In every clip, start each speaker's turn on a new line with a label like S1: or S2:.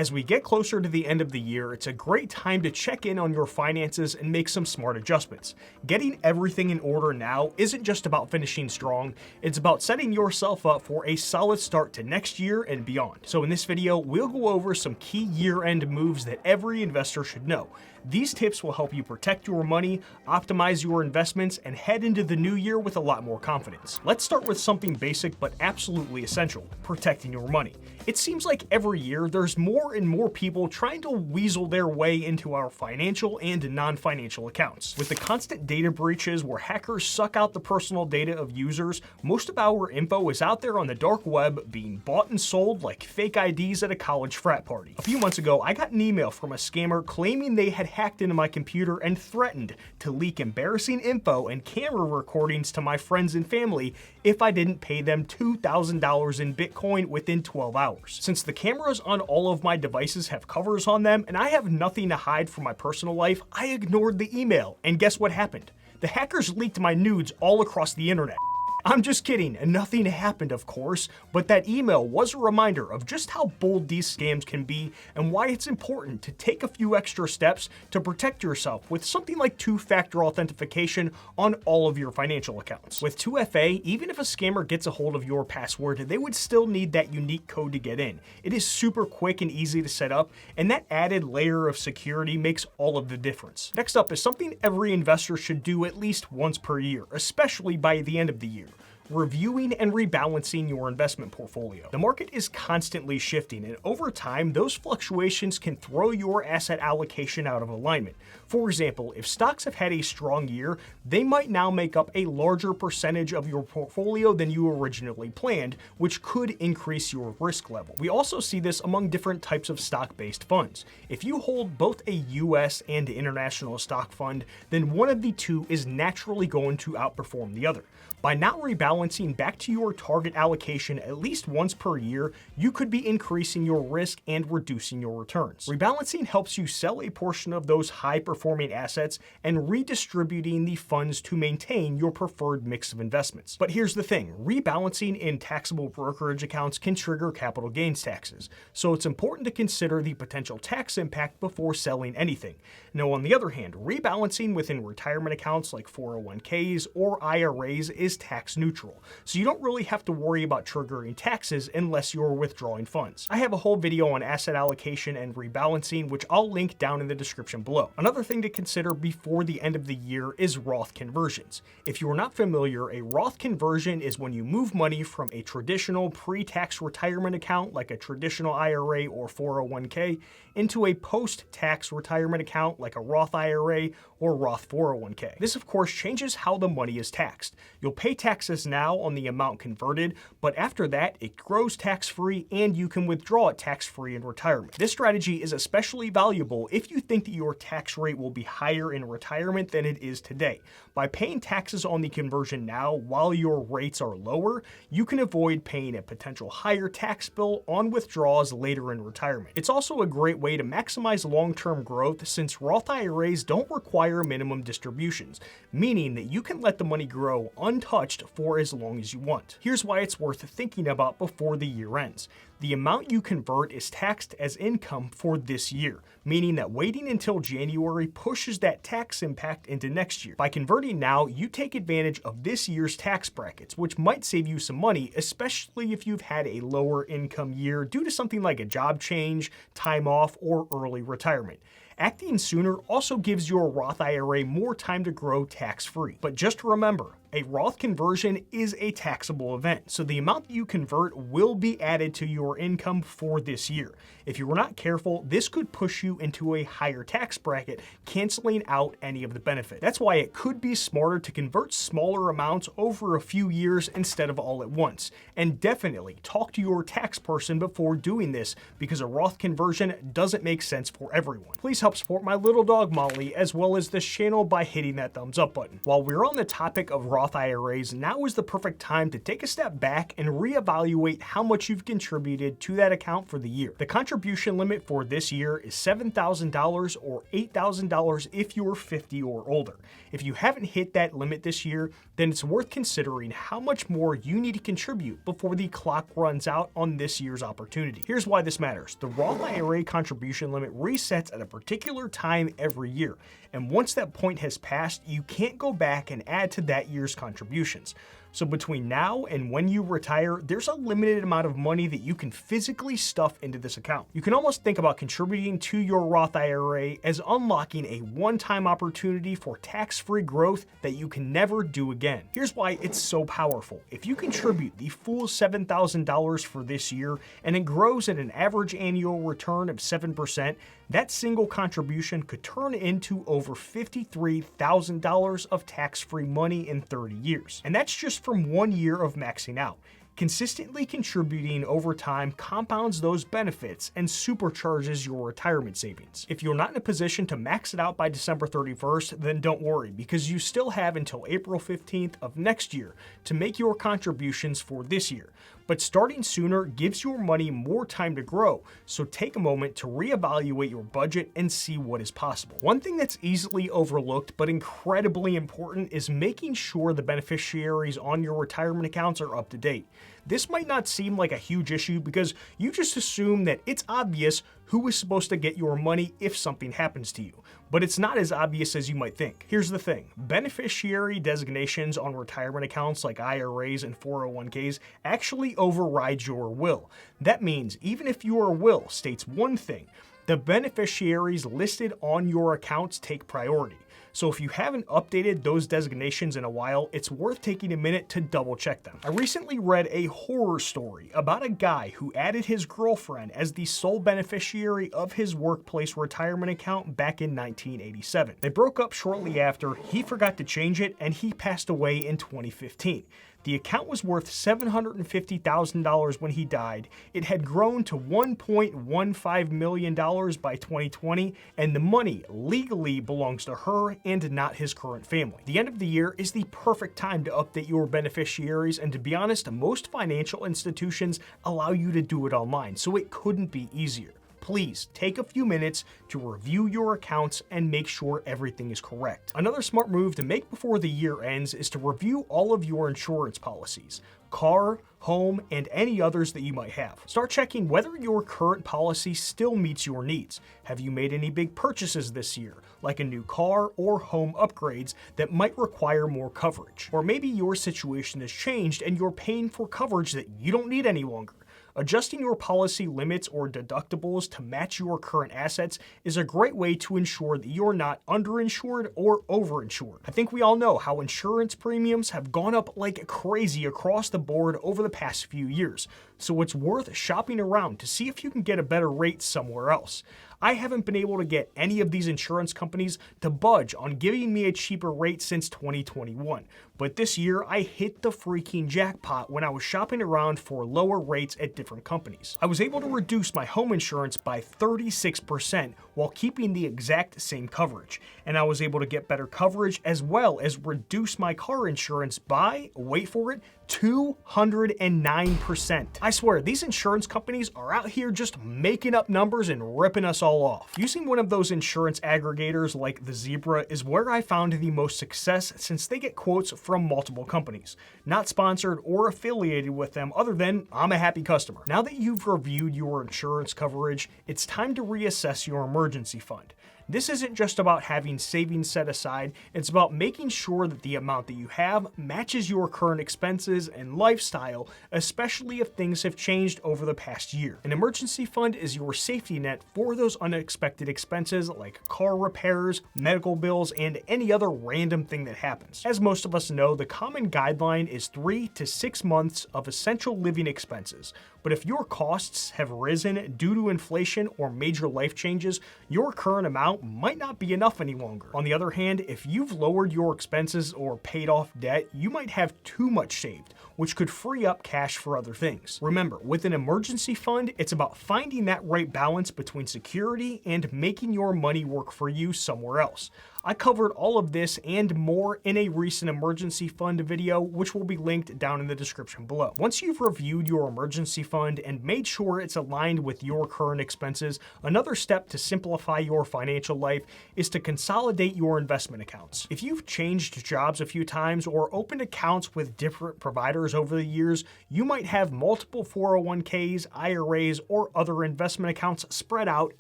S1: As we get closer to the end of the year, it's a great time to check in on your finances and make some smart adjustments. Getting everything in order now isn't just about finishing strong, it's about setting yourself up for a solid start to next year and beyond. So in this video, we'll go over some key year-end moves that every investor should know. These tips will help you protect your money, optimize your investments, and head into the new year with a lot more confidence. Let's start with something basic but absolutely essential: protecting your money. It seems like every year there's more and more people trying to weasel their way into our financial and non-financial accounts. With the constant data breaches where hackers suck out the personal data of users, most of our info is out there on the dark web being bought and sold like fake IDs at a college frat party. A few months ago, I got an email from a scammer claiming they had hacked into my computer and threatened to leak embarrassing info and camera recordings to my friends and family if I didn't pay them $2,000 in Bitcoin within 12 hours. Since the cameras on all of my devices have covers on them and I have nothing to hide from my personal life, I ignored the email, and guess what happened? The hackers leaked my nudes all across the internet. I'm just kidding, and nothing happened, of course, but that email was a reminder of just how bold these scams can be and why it's important to take a few extra steps to protect yourself with something like two-factor authentication on all of your financial accounts. With 2FA, even if a scammer gets a hold of your password, they would still need that unique code to get in. It is super quick and easy to set up, and that added layer of security makes all of the difference. Next up is something every investor should do at least once per year, especially by the end of the year: reviewing and rebalancing your investment portfolio. The market is constantly shifting, and over time, those fluctuations can throw your asset allocation out of alignment. For example, if stocks have had a strong year, they might now make up a larger percentage of your portfolio than you originally planned, which could increase your risk level. We also see this among different types of stock-based funds. If you hold both a US and international stock fund, then one of the two is naturally going to outperform the other. By not rebalancing back to your target allocation at least once per year, you could be increasing your risk and reducing your returns. Rebalancing helps you sell a portion of those high-performing assets and redistributing the funds to maintain your preferred mix of investments. But here's the thing: rebalancing in taxable brokerage accounts can trigger capital gains taxes, so it's important to consider the potential tax impact before selling anything. Now, on the other hand, rebalancing within retirement accounts like 401ks or IRAs is tax neutral, so you don't really have to worry about triggering taxes unless you're withdrawing funds. I have a whole video on asset allocation and rebalancing, which I'll link down in the description below. Another thing to consider before the end of the year is Roth conversions. If you are not familiar, a Roth conversion is when you move money from a traditional pre-tax retirement account like a traditional IRA or 401k into a post-tax retirement account like a Roth IRA or Roth 401k. This, of course, changes how the money is taxed. You'll pay taxes now on the amount converted, but after that, it grows tax-free and you can withdraw it tax-free in retirement. This strategy is especially valuable if you think that your tax rate will be higher in retirement than it is today. By paying taxes on the conversion now while your rates are lower, you can avoid paying a potential higher tax bill on withdrawals later in retirement. It's also a great way to maximize long-term growth since Roth IRAs don't require minimum distributions, meaning that you can let the money grow untouched for as long as you want. Here's why it's worth thinking about before the year ends. The amount you convert is taxed as income for this year, meaning that waiting until January pushes that tax impact into next year. By converting now, you take advantage of this year's tax brackets, which might save you some money, especially if you've had a lower income year due to something like a job change, time off, or early retirement. Acting sooner also gives your Roth IRA more time to grow tax-free. But just remember, a Roth conversion is a taxable event, so the amount that you convert will be added to your income for this year. If you were not careful, this could push you into a higher tax bracket, canceling out any of the benefit. That's why it could be smarter to convert smaller amounts over a few years instead of all at once. And definitely talk to your tax person before doing this, because a Roth conversion doesn't make sense for everyone. Please help support my little dog Molly as well as this channel by hitting that thumbs up button. While we're on the topic of Roth Roth IRAs, now is the perfect time to take a step back and reevaluate how much you've contributed to that account for the year. The contribution limit for this year is $7,000 or $8,000 if you're 50 or older. If you haven't hit that limit this year, then it's worth considering how much more you need to contribute before the clock runs out on this year's opportunity. Here's why this matters. The Roth IRA contribution limit resets at a particular time every year, and once that point has passed, you can't go back and add to that year's contributions. So between now and when you retire, there's a limited amount of money that you can physically stuff into this account. You can almost think about contributing to your Roth IRA as unlocking a one-time opportunity for tax-free growth that you can never do again. Here's why it's so powerful. If you contribute the full $7,000 for this year and it grows at an average annual return of 7%, that single contribution could turn into over $53,000 of tax-free money in 30 years. And that's just from 1 year of maxing out. Consistently contributing over time compounds those benefits and supercharges your retirement savings. If you're not in a position to max it out by December 31st, then don't worry, because you still have until April 15th of next year to make your contributions for this year. But starting sooner gives your money more time to grow, so take a moment to reevaluate your budget and see what is possible. One thing that's easily overlooked but incredibly important is making sure the beneficiaries on your retirement accounts are up to date. This might not seem like a huge issue because you just assume that it's obvious who is supposed to get your money if something happens to you, but it's not as obvious as you might think. Here's the thing. Beneficiary designations on retirement accounts like IRAs and 401ks actually override your will. That means even if your will states one thing, the beneficiaries listed on your accounts take priority. So if you haven't updated those designations in a while, it's worth taking a minute to double check them. I recently read a horror story about a guy who added his girlfriend as the sole beneficiary of his workplace retirement account back in 1987. They broke up shortly after, he forgot to change it, and he passed away in 2015. The account was worth $750,000 when he died. It had grown to $1.15 million by 2020, and the money legally belongs to her and not his current family. The end of the year is the perfect time to update your beneficiaries, and to be honest, most financial institutions allow you to do it online, so it couldn't be easier. Please take a few minutes to review your accounts and make sure everything is correct. Another smart move to make before the year ends is to review all of your insurance policies, car, home, and any others that you might have. Start checking whether your current policy still meets your needs. Have you made any big purchases this year, like a new car or home upgrades that might require more coverage? Or maybe your situation has changed and you're paying for coverage that you don't need any longer. Adjusting your policy limits or deductibles to match your current assets is a great way to ensure that you're not underinsured or overinsured. I think we all know how insurance premiums have gone up like crazy across the board over the past few years, so it's worth shopping around to see if you can get a better rate somewhere else. I haven't been able to get any of these insurance companies to budge on giving me a cheaper rate since 2021. But this year, I hit the freaking jackpot when I was shopping around for lower rates at different companies. I was able to reduce my home insurance by 36% while keeping the exact same coverage. And I was able to get better coverage as well as reduce my car insurance by, wait for it, 209%. I swear, these insurance companies are out here just making up numbers and ripping us all off. Using one of those insurance aggregators like the Zebra is where I found the most success, since they get quotes from multiple companies. Not sponsored or affiliated with them, other than I'm a happy customer. Now that you've reviewed your insurance coverage, it's time to reassess your emergency fund. This isn't just about having savings set aside, it's about making sure that the amount that you have matches your current expenses and lifestyle, especially if things have changed over the past year. An emergency fund is your safety net for those unexpected expenses like car repairs, medical bills, and any other random thing that happens. As most of us know, the common guideline is 3 to 6 months of essential living expenses. But if your costs have risen due to inflation or major life changes, your current amount might not be enough any longer. On the other hand, if you've lowered your expenses or paid off debt, you might have too much saved, which could free up cash for other things. Remember, with an emergency fund, it's about finding that right balance between security and making your money work for you somewhere else. I covered all of this and more in a recent emergency fund video, which will be linked down in the description below. Once you've reviewed your emergency fund and made sure it's aligned with your current expenses, another step to simplify your financial life is to consolidate your investment accounts. If you've changed jobs a few times or opened accounts with different providers over the years, you might have multiple 401ks, IRAs, or other investment accounts spread out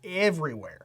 S1: everywhere.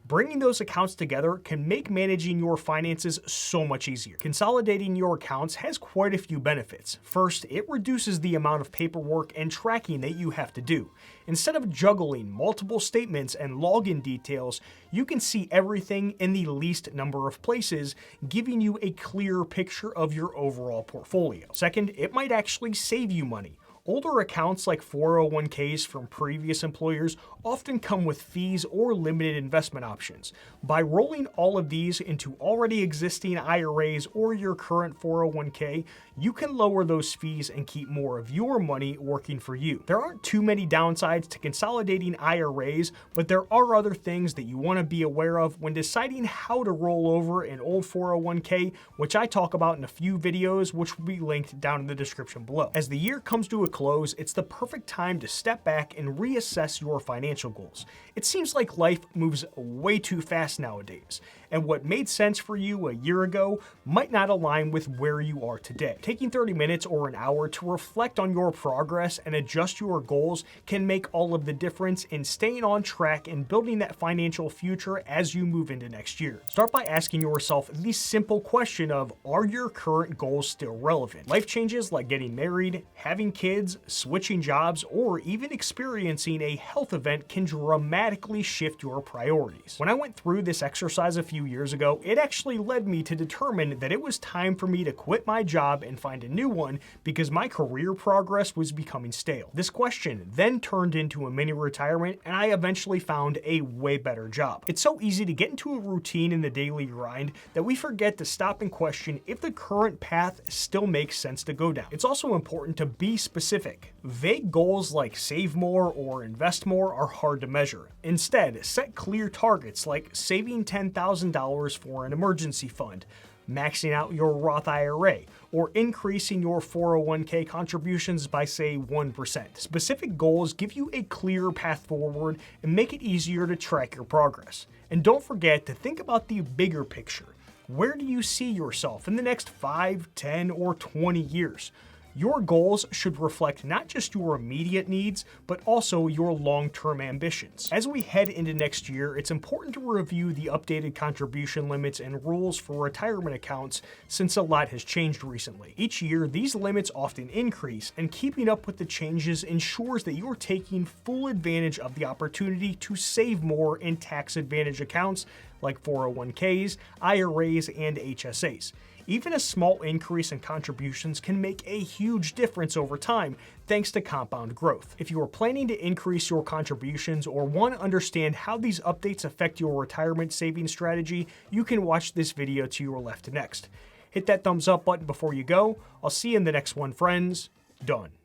S1: Bringing those accounts together can make managing your finances so much easier. Consolidating your accounts has quite a few benefits. First, it reduces the amount of paperwork and tracking that you have to do. Instead of juggling multiple statements and login details, you can see everything in the least number of places, giving you a clearer picture of your overall portfolio. Second, it might actually save you money. Older accounts like 401ks from previous employers often come with fees or limited investment options. By rolling all of these into already existing IRAs or your current 401k, you can lower those fees and keep more of your money working for you. There aren't too many downsides to consolidating IRAs, but there are other things that you want to be aware of when deciding how to roll over an old 401k, which I talk about in a few videos, which will be linked down in the description below. As the year comes to a close, it's the perfect time to step back and reassess your financial goals. It seems like life moves way too fast nowadays, and what made sense for you a year ago might not align with where you are today. Taking 30 minutes or an hour to reflect on your progress and adjust your goals can make all of the difference in staying on track and building that financial future as you move into next year. Start by asking yourself the simple question of, are your current goals still relevant? Life changes like getting married, having kids, switching jobs, or even experiencing a health event can dramatically shift your priorities. When I went through this exercise a few years ago, it actually led me to determine that it was time for me to quit my job and find a new one because my career progress was becoming stale. This question then turned into a mini retirement, and I eventually found a way better job. It's so easy to get into a routine in the daily grind that we forget to stop and question if the current path still makes sense to go down. It's also important to be specific. Vague goals like save more or invest more are hard to measure. Instead, set clear targets like saving $10,000 for an emergency fund, maxing out your Roth IRA, or increasing your 401k contributions by, say, 1%. Specific goals give you a clear path forward and make it easier to track your progress. And don't forget to think about the bigger picture. Where do you see yourself in the next 5, 10, or 20 years? Your goals should reflect not just your immediate needs, but also your long-term ambitions. As we head into next year, it's important to review the updated contribution limits and rules for retirement accounts since a lot has changed recently. Each year, these limits often increase, and keeping up with the changes ensures that you're taking full advantage of the opportunity to save more in tax-advantaged accounts like 401ks, IRAs, and HSAs. Even a small increase in contributions can make a huge difference over time thanks to compound growth. If you are planning to increase your contributions or want to understand how these updates affect your retirement savings strategy, you can watch this video to your left next. Hit that thumbs up button before you go. I'll see you in the next one, friends. Done.